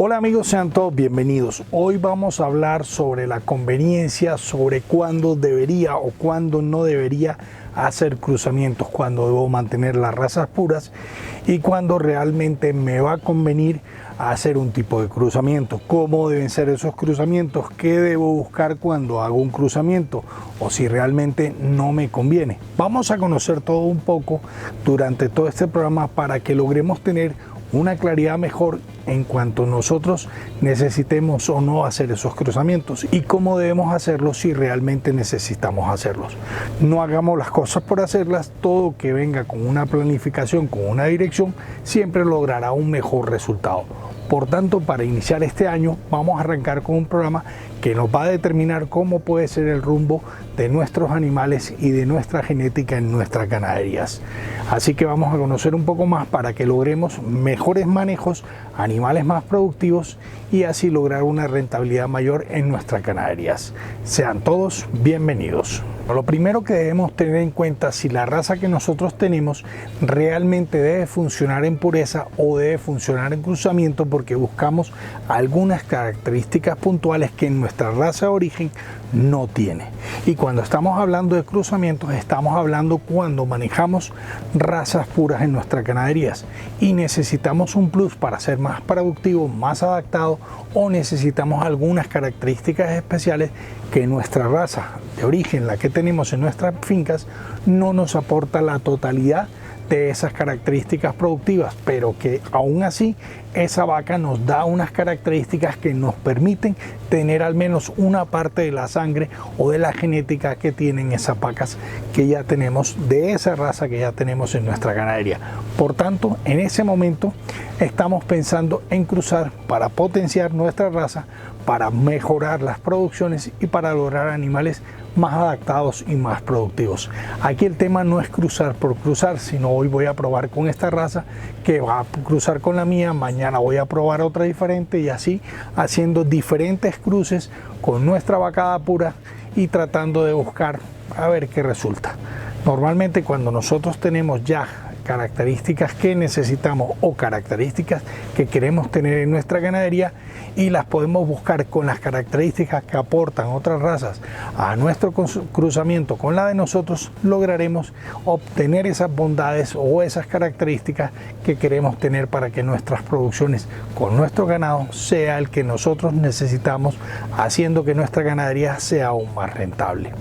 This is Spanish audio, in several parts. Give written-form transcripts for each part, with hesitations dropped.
Hola amigos, sean todos bienvenidos. Hoy vamos a hablar sobre la conveniencia, sobre cuándo debería o cuándo no debería hacer cruzamientos, cuándo debo mantener las razas puras y cuándo realmente me va a convenir hacer un tipo de cruzamiento, cómo deben ser esos cruzamientos, qué debo buscar cuando hago un cruzamiento o si realmente no me conviene. Vamos a conocer todo un poco durante todo este programa para que logremos tener una claridad mejor en cuanto nosotros necesitemos o no hacer esos cruzamientos y cómo debemos hacerlos si realmente necesitamos hacerlos. No hagamos las cosas por hacerlas, todo que venga con una planificación, con una dirección, siempre logrará un mejor resultado. Por tanto, para iniciar este año vamos a arrancar con un programa que nos va a determinar cómo puede ser el rumbo de nuestros animales y de nuestra genética en nuestras ganaderías. Así que vamos a conocer un poco más para que logremos mejores manejos, animales más productivos y así lograr una rentabilidad mayor en nuestras ganaderías. Sean todos bienvenidos. Lo primero que debemos tener en cuenta si la raza que nosotros tenemos realmente debe funcionar en pureza o debe funcionar en cruzamiento, porque buscamos algunas características puntuales que en nuestra raza de origen no tiene. Y cuando estamos hablando de cruzamientos, estamos hablando cuando manejamos razas puras en nuestras ganaderías y necesitamos un plus para ser más productivo, más adaptado, o necesitamos algunas características especiales que nuestra raza de origen, la que tenemos en nuestras fincas, no nos aporta la totalidad de esas características productivas, pero que aún así esa vaca nos da unas características que nos permiten tener al menos una parte de la sangre o de la genética que tienen esas vacas que ya tenemos, de esa raza que ya tenemos en nuestra ganadería. Por tanto, en ese momento estamos pensando en cruzar para potenciar nuestra raza, para mejorar las producciones y para lograr animales más adaptados y más productivos. Aquí el tema no es cruzar por cruzar, sino hoy voy a probar con esta raza que va a cruzar con la mía, mañana voy a probar otra diferente y así haciendo diferentes cruces con nuestra vacada pura y tratando de buscar a ver qué resulta. Normalmente cuando nosotros tenemos ya características que necesitamos o características que queremos tener en nuestra ganadería y las podemos buscar con las características que aportan otras razas a nuestro cruzamiento con la de nosotros, lograremos obtener esas bondades o esas características que queremos tener para que nuestras producciones con nuestro ganado sea el que nosotros necesitamos, haciendo que nuestra ganadería sea aún más rentable.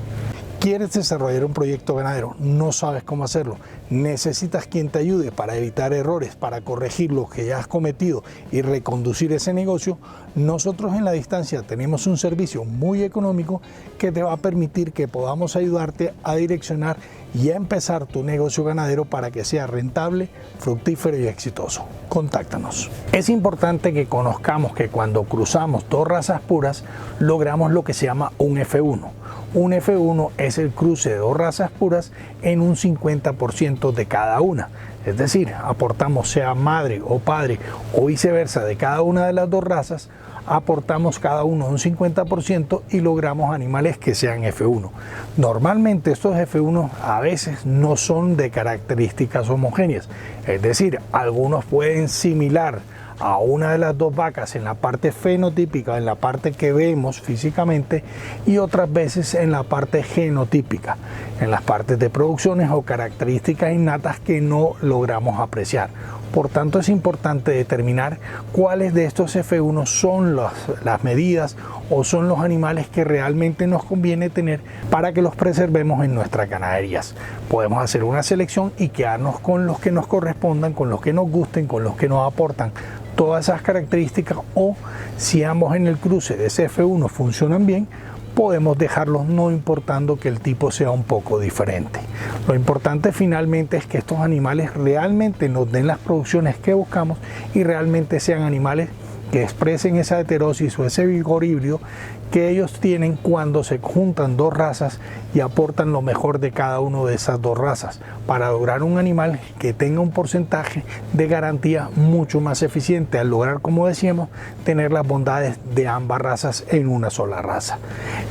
¿Quieres desarrollar un proyecto ganadero? ¿No sabes cómo hacerlo? ¿Necesitas quien te ayude para evitar errores, para corregir lo que ya has cometido y reconducir ese negocio? Nosotros en La Distancia tenemos un servicio muy económico que te va a permitir que podamos ayudarte a direccionar y a empezar tu negocio ganadero para que sea rentable, fructífero y exitoso. Contáctanos. Es importante que conozcamos que cuando cruzamos dos razas puras logramos lo que se llama un F1. Un F1 es el cruce de dos razas puras en un 50% de cada una. Es decir, aportamos sea madre o padre o viceversa de cada una de las dos razas, aportamos cada uno un 50% y logramos animales que sean F1. Normalmente estos F1 a veces no son de características homogéneas, es decir, algunos pueden similar a una de las dos vacas en la parte fenotípica, en la parte que vemos físicamente, y otras veces en la parte genotípica, en las partes de producciones o características innatas que no logramos apreciar. Por tanto, es importante determinar cuáles de estos F1 son las medidas o son los animales que realmente nos conviene tener para que los preservemos en nuestras ganaderías. Podemos hacer una selección y quedarnos con los que nos correspondan, con los que nos gusten, con los que nos aportan todas esas características, o si ambos en el cruce de ese F1 funcionan bien, podemos dejarlos no importando que el tipo sea un poco diferente. Lo importante finalmente es que estos animales realmente nos den las producciones que buscamos y realmente sean animales que expresen esa heterosis o ese vigor híbrido que ellos tienen cuando se juntan dos razas y aportan lo mejor de cada una de esas dos razas para lograr un animal que tenga un porcentaje de garantía mucho más eficiente, al lograr, como decíamos, tener las bondades de ambas razas en una sola raza.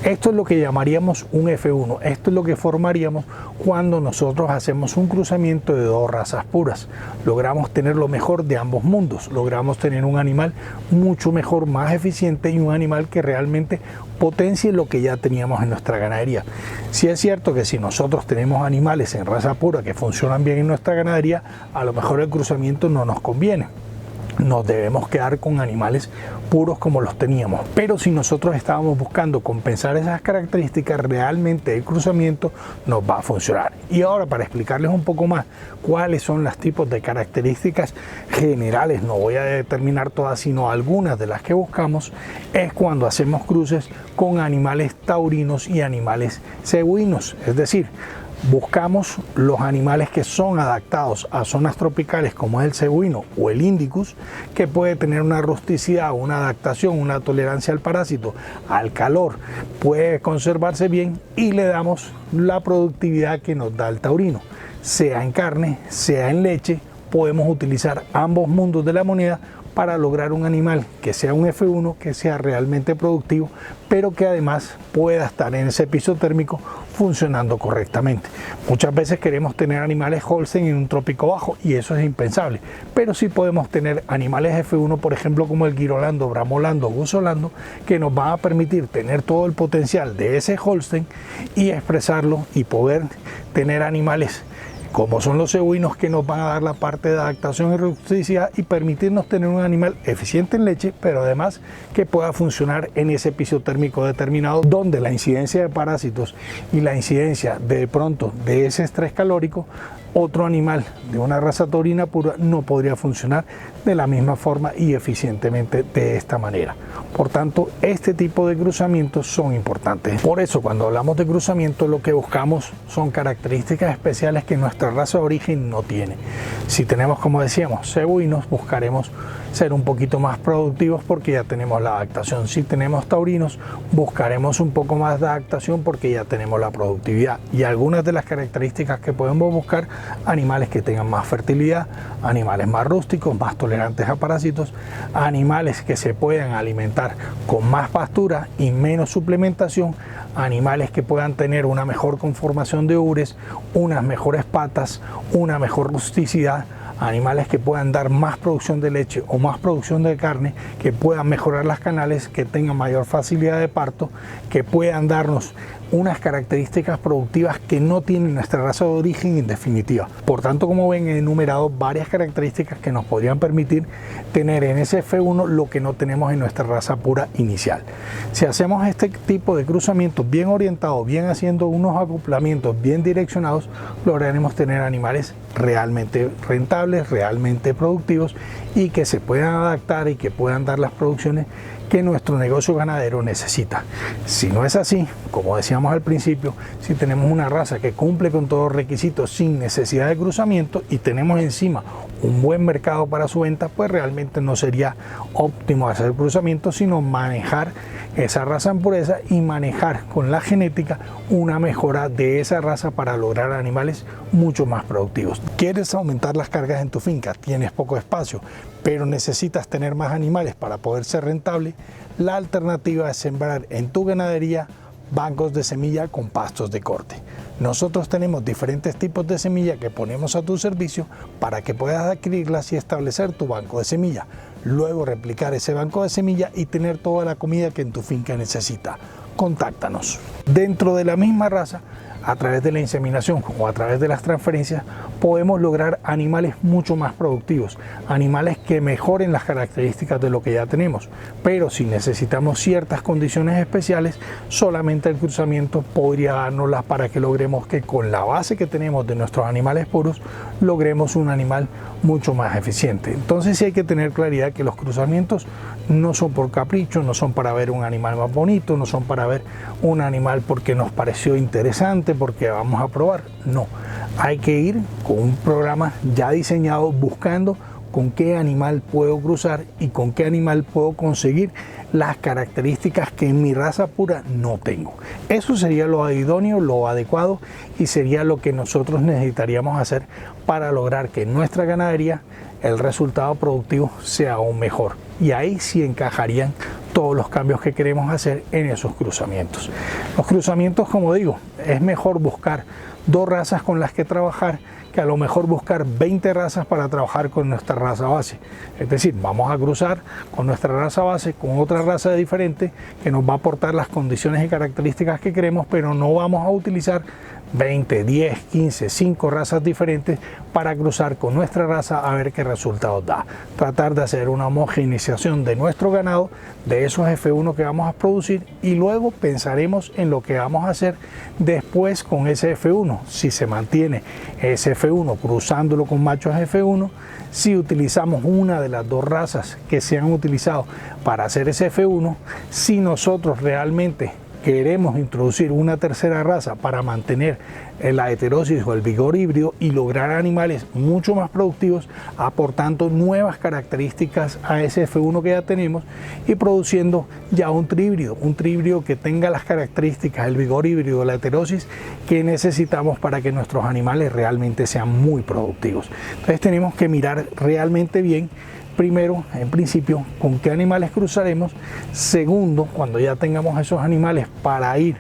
Esto es lo que llamaríamos un F1. Esto es lo que formaríamos cuando nosotros hacemos un cruzamiento de dos razas puras. Logramos tener lo mejor de ambos mundos, logramos tener un animal mucho mejor, más eficiente, y un animal que realmente potencie lo que ya teníamos en nuestra ganadería. Sí es cierto que si nosotros tenemos animales en raza pura que funcionan bien en nuestra ganadería, a lo mejor el cruzamiento no nos conviene. Nos debemos quedar con animales puros como los teníamos, pero si nosotros estábamos buscando compensar esas características, realmente el cruzamiento nos va a funcionar. Y ahora, para explicarles un poco más cuáles son los tipos de características generales, no voy a determinar todas, sino algunas de las que buscamos, es cuando hacemos cruces con animales taurinos y animales cebuinos, es decir, buscamos los animales que son adaptados a zonas tropicales como es el cebuino o el indicus, que puede tener una rusticidad, una adaptación, una tolerancia al parásito, al calor, puede conservarse bien, y le damos la productividad que nos da el taurino, sea en carne, sea en leche. Podemos utilizar ambos mundos de la moneda para lograr un animal que sea un F1, que sea realmente productivo, pero que además pueda estar en ese piso térmico funcionando correctamente. Muchas veces queremos tener animales Holstein en un trópico bajo y eso es impensable, pero sí podemos tener animales F1, por ejemplo como el Girolando, Bramolando, Gusolando, que nos van a permitir tener todo el potencial de ese Holstein y expresarlo y poder tener animales como son los cebuinos, que nos van a dar la parte de adaptación y rusticidad y permitirnos tener un animal eficiente en leche, pero además que pueda funcionar en ese piso térmico determinado, donde la incidencia de parásitos y la incidencia de pronto de ese estrés calórico, otro animal de una raza taurina pura no podría funcionar de la misma forma y eficientemente de esta manera. Por tanto, este tipo de cruzamientos son importantes. Por eso, cuando hablamos de cruzamiento, lo que buscamos son características especiales que nuestra raza de origen no tiene. Si tenemos, como decíamos, cebuinos, buscaremos ser un poquito más productivos porque ya tenemos la adaptación. Si tenemos taurinos, buscaremos un poco más de adaptación porque ya tenemos la productividad. Y algunas de las características que podemos buscar: animales que tengan más fertilidad, animales más rústicos, más tolerantes a parásitos, animales que se puedan alimentar con más pastura y menos suplementación, animales que puedan tener una mejor conformación de ubres, unas mejores patas, una mejor rusticidad, animales que puedan dar más producción de leche o más producción de carne, que puedan mejorar las canales, que tengan mayor facilidad de parto, que puedan darnos unas características productivas que no tiene nuestra raza de origen en definitiva. Por tanto, como ven, he enumerado varias características que nos podrían permitir tener en ese F1 lo que no tenemos en nuestra raza pura inicial. Si hacemos este tipo de cruzamientos bien orientados, bien haciendo unos acoplamientos bien direccionados, lograremos tener animales realmente rentables, realmente productivos y que se puedan adaptar y que puedan dar las producciones que nuestro negocio ganadero necesita. Si no es así, como decíamos al principio, si tenemos una raza que cumple con todos los requisitos sin necesidad de cruzamiento y tenemos encima un buen mercado para su venta, pues realmente no sería óptimo hacer cruzamiento, sino manejar esa raza en pureza y manejar con la genética una mejora de esa raza para lograr animales mucho más productivos. ¿Quieres aumentar las cargas en tu finca? ¿Tienes poco espacio, pero necesitas tener más animales para poder ser rentable? La alternativa es sembrar en tu ganadería bancos de semilla con pastos de corte. Nosotros tenemos diferentes tipos de semilla que ponemos a tu servicio para que puedas adquirirlas y establecer tu banco de semilla. Luego replicar ese banco de semilla y tener toda la comida que en tu finca necesita. Contáctanos. Dentro de la misma raza, a través de la inseminación o a través de las transferencias, podemos lograr animales mucho más productivos, animales que mejoren las características de lo que ya tenemos. Pero si necesitamos ciertas condiciones especiales, solamente el cruzamiento podría dárnoslas para que logremos que con la base que tenemos de nuestros animales puros, logremos un animal mucho más eficiente. Entonces sí hay que tener claridad que los cruzamientos no son por capricho, no son para ver un animal más bonito, no son para ver un animal porque nos pareció interesante, porque vamos a probar. No, hay que ir con un programa ya diseñado buscando con qué animal puedo cruzar y con qué animal puedo conseguir las características que en mi raza pura no tengo. Eso sería lo idóneo, lo adecuado, y sería lo que nosotros necesitaríamos hacer para lograr que en nuestra ganadería el resultado productivo sea aún mejor. Y ahí sí encajarían todos los cambios que queremos hacer en esos cruzamientos. Los cruzamientos, como digo, es mejor buscar 2 razas con las que trabajar que a lo mejor buscar 20 razas para trabajar con nuestra raza base. Es decir, vamos a cruzar con nuestra raza base con otra raza diferente que nos va a aportar las condiciones y características que queremos, pero no vamos a utilizar 20, 10, 15, 5 razas diferentes para cruzar con nuestra raza a ver qué resultados da. Tratar de hacer una homogeneización de nuestro ganado, de esos F1 que vamos a producir, y luego pensaremos en lo que vamos a hacer después con ese F1. Si se mantiene ese F1 cruzándolo con machos F1, si utilizamos una de las 2 razas que se han utilizado para hacer ese F1, si nosotros realmente queremos introducir una tercera raza para mantener la heterosis o el vigor híbrido y lograr animales mucho más productivos, aportando nuevas características a ese F1 que ya tenemos y produciendo ya un trihíbrido que tenga las características, el vigor híbrido, la heterosis que necesitamos para que nuestros animales realmente sean muy productivos. Entonces tenemos que mirar realmente bien. Primero, en principio, con qué animales cruzaremos. Segundo, cuando ya tengamos esos animales para ir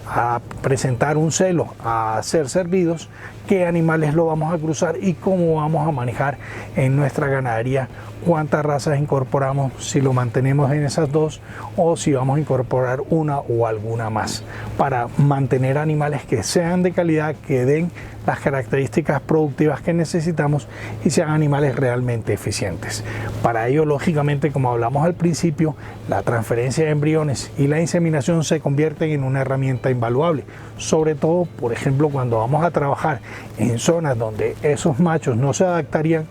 a presentar un celo, a ser servidos, qué animales lo vamos a cruzar y cómo vamos a manejar en nuestra ganadería, cuántas razas incorporamos, si lo mantenemos en esas 2 o si vamos a incorporar una o alguna más, para mantener animales que sean de calidad, que den las características productivas que necesitamos y sean animales realmente eficientes. Para ello, lógicamente, como hablamos al principio, la transferencia de embriones y la inseminación se convierten en una herramienta invaluable, sobre todo, por ejemplo, cuando vamos a trabajar en zonas donde esos machos no se adaptarían.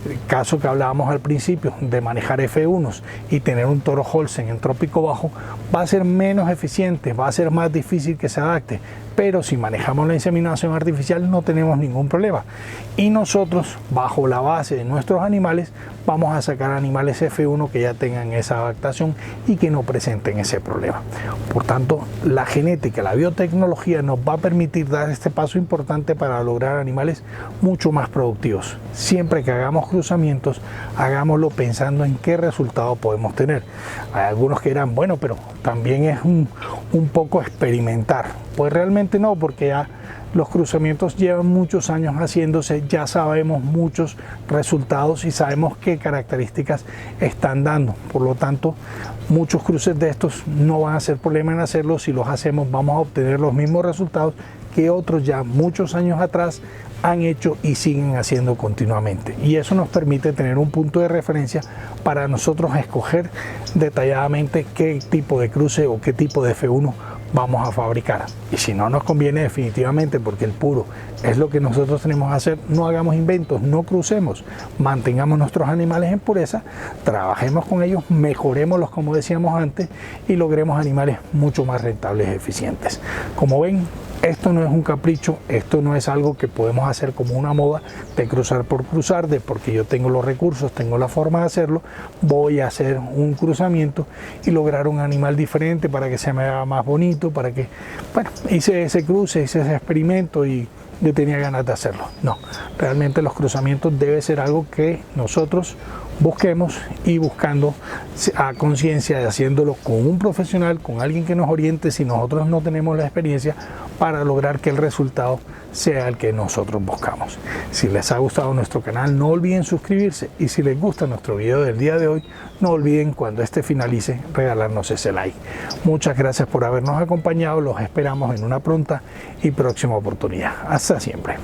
El caso que hablábamos al principio de manejar F1s y tener un toro Holstein en trópico bajo, va a ser menos eficiente, va a ser más difícil que se adapte, pero si manejamos la inseminación artificial no tenemos ningún problema, y nosotros bajo la base de nuestros animales vamos a sacar animales F1 que ya tengan esa adaptación y que no presenten ese problema. Por tanto, la genética, la biotecnología nos va a permitir dar este paso importante para lograr animales mucho más productivos. Siempre que hagamos cruzamientos, hagámoslo pensando en qué resultado podemos tener. Hay algunos que dirán, bueno, pero también es un poco experimentar. Pues realmente no, porque ya los cruzamientos llevan muchos años haciéndose, ya sabemos muchos resultados y sabemos qué características están dando. Por lo tanto, muchos cruces de estos no van a ser problema en hacerlos. Si los hacemos, vamos a obtener los mismos resultados que otros ya muchos años atrás han hecho y siguen haciendo continuamente. Y eso nos permite tener un punto de referencia para nosotros escoger detalladamente qué tipo de cruce o qué tipo de F1 vamos a fabricar. Y si no nos conviene, definitivamente, porque el puro es lo que nosotros tenemos que hacer, no hagamos inventos, no crucemos, mantengamos nuestros animales en pureza, trabajemos con ellos, mejoremoslos como decíamos antes y logremos animales mucho más rentables y eficientes. Como ven, esto no es un capricho, esto no es algo que podemos hacer como una moda de cruzar por cruzar, de porque yo tengo los recursos, tengo la forma de hacerlo, voy a hacer un cruzamiento y lograr un animal diferente para que se me haga más bonito, para que, bueno, hice ese cruce, hice ese experimento y yo tenía ganas de hacerlo. No, realmente los cruzamientos debe ser algo que nosotros busquemos y buscando a conciencia de haciéndolo con un profesional, con alguien que nos oriente si nosotros no tenemos la experiencia, para lograr que el resultado sea el que nosotros buscamos. Si les ha gustado nuestro canal, no olviden suscribirse, y si les gusta nuestro video del día de hoy, no olviden cuando este finalice regalarnos ese like. Muchas gracias por habernos acompañado, los esperamos en una pronta y próxima oportunidad. Hasta siempre.